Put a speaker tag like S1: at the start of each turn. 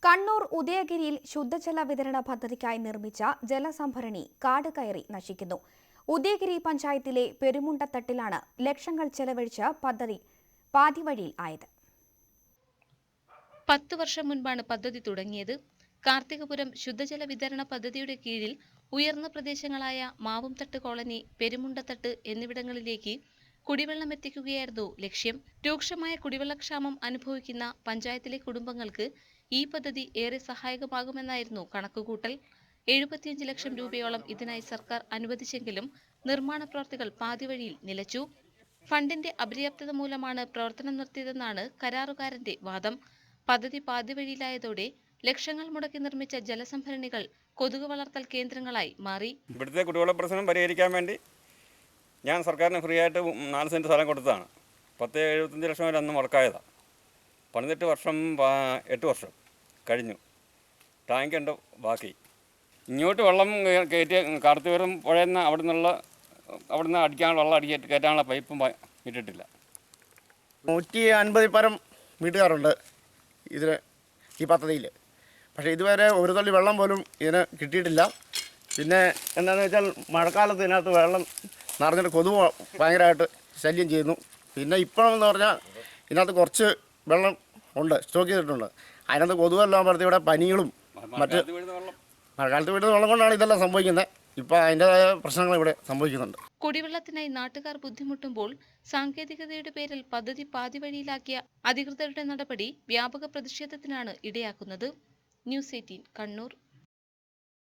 S1: കണ്ണൂർ ഉദയഗിരിയിൽ ശുദ്ധജല വിതരണ പദ്ധതിക്കായി നിർമ്മിച്ച ജലസംഭരണി കാട് കയറി നശിക്കുന്നു. ഉദയഗിരി പഞ്ചായത്തിലെ പെരുമുണ്ടത്തട്ടിലാണ് ലക്ഷങ്ങൾ ചെലവഴിച്ച് പദ്ധതി പാതിവഴിയിൽ ആയത്.
S2: 10 വർഷം മുൻപാണ് പദ്ധതി തുടങ്ങിയത്. കാർത്തികപുരം ശുദ്ധജല വിതരണ പദ്ധതിയുടെ കീഴിൽ ഉയർന്ന പ്രദേശങ്ങളായ മാവുംതട്ട് കോളനി, പെരുമുണ്ടത്തട്ട് എന്നിവിടങ്ങളിലേക്ക് കുടിവെള്ളം എത്തിക്കുകയായിരുന്നു ലക്ഷ്യം. രൂക്ഷമായ കുടിവെള്ളക്ഷാമം അനുഭവിക്കുന്ന പഞ്ചായത്തിലെ കുടുംബങ്ങൾക്ക് ഈ പദ്ധതി ഏറെ സഹായകമാകുമെന്നായിരുന്നു കണക്കുകൂട്ടൽ. 75 ലക്ഷം രൂപയോളം ഇതിനായി സർക്കാർ അനുവദിച്ചെങ്കിലും നിർമ്മാണ പ്രവർത്തികൾ പാതിവഴിയിൽ നിലച്ചു. ഫണ്ടിന്റെ അപര്യാപ്തത മൂലമാണ് പ്രവർത്തനം നിർത്തിയതെന്നാണ് കരാറുകാരന്റെ വാദം. പദ്ധതി പാതിവഴിയിലായതോടെ ലക്ഷങ്ങൾ മുടക്കി നിർമ്മിച്ച ജലസംഭരണികൾ കൊതുക് വളർത്തൽ കേന്ദ്രങ്ങളായി മാറി.
S3: ഇവിടുത്തെ കുടിവെള്ള പ്രശ്നം പരിഹരിക്കാൻ വേണ്ടി ഞാൻ സർക്കാരിന് ഫ്രീ ആയിട്ട് 4 സെൻറ്റ് സ്ഥലം കൊടുത്തതാണ്. 10-75 ലക്ഷം വരെ അന്ന് മുടക്കായതാണ്. 12 വർഷം 8 വർഷം കഴിഞ്ഞു. ടാങ്ക് ഉണ്ട് ബാക്കി. ഇങ്ങോട്ട് വെള്ളം കയറ്റി കാർത്തികപുരം പുഴയിൽ നിന്ന് അവിടുന്ന് അടിക്കാനുള്ള വെള്ളം കയറ്റാനുള്ള പൈപ്പും ഇട്ടിട്ടില്ല.
S4: 150 പരം വീട്ടുകാരുണ്ട് ഈ പദ്ധതിയിൽ. പക്ഷേ ഇതുവരെ ഒരു തുള്ളി വെള്ളം പോലും ഇതിന് കിട്ടിയിട്ടില്ല. പിന്നെ എന്താണെന്ന് വെച്ചാൽ മഴക്കാലത്ത് ഇതിനകത്ത് വെള്ളം നിറഞ്ഞിട്ട് കൊതുക് ഭയങ്കരമായിട്ട് ശല്യം ചെയ്യുന്നു. പിന്നെ ഇപ്പോഴെന്ന് പറഞ്ഞാൽ ഇതിനകത്ത് കുറച്ച് വെള്ളം ഉണ്ട്, സ്റ്റോക്ക് ചെയ്തിട്ടുണ്ട്. അതിനകത്ത് കൊതുകെല്ലാം പറഞ്ഞ് ഇവിടെ പനികളും മഴക്കാലത്ത് വീഴുന്ന വെള്ളം കൊണ്ടാണ് ഇതെല്ലാം സംഭവിക്കുന്നത്. ഇപ്പോൾ അതിൻ്റെതായ പ്രശ്നങ്ങൾ ഇവിടെ സംഭവിക്കുന്നുണ്ട്.
S2: കുടിവെള്ളത്തിനായി നാട്ടുകാർ ബുദ്ധിമുട്ടുമ്പോൾ സാങ്കേതികതയുടെ പേരിൽ പദ്ധതി പാതിവഴിയിലാക്കിയ അധികൃതരുടെ നടപടി വ്യാപക പ്രതിഷേധത്തിനാണ് ഇടയാക്കുന്നത്. ന്യൂസ് 18 കണ്ണൂർ.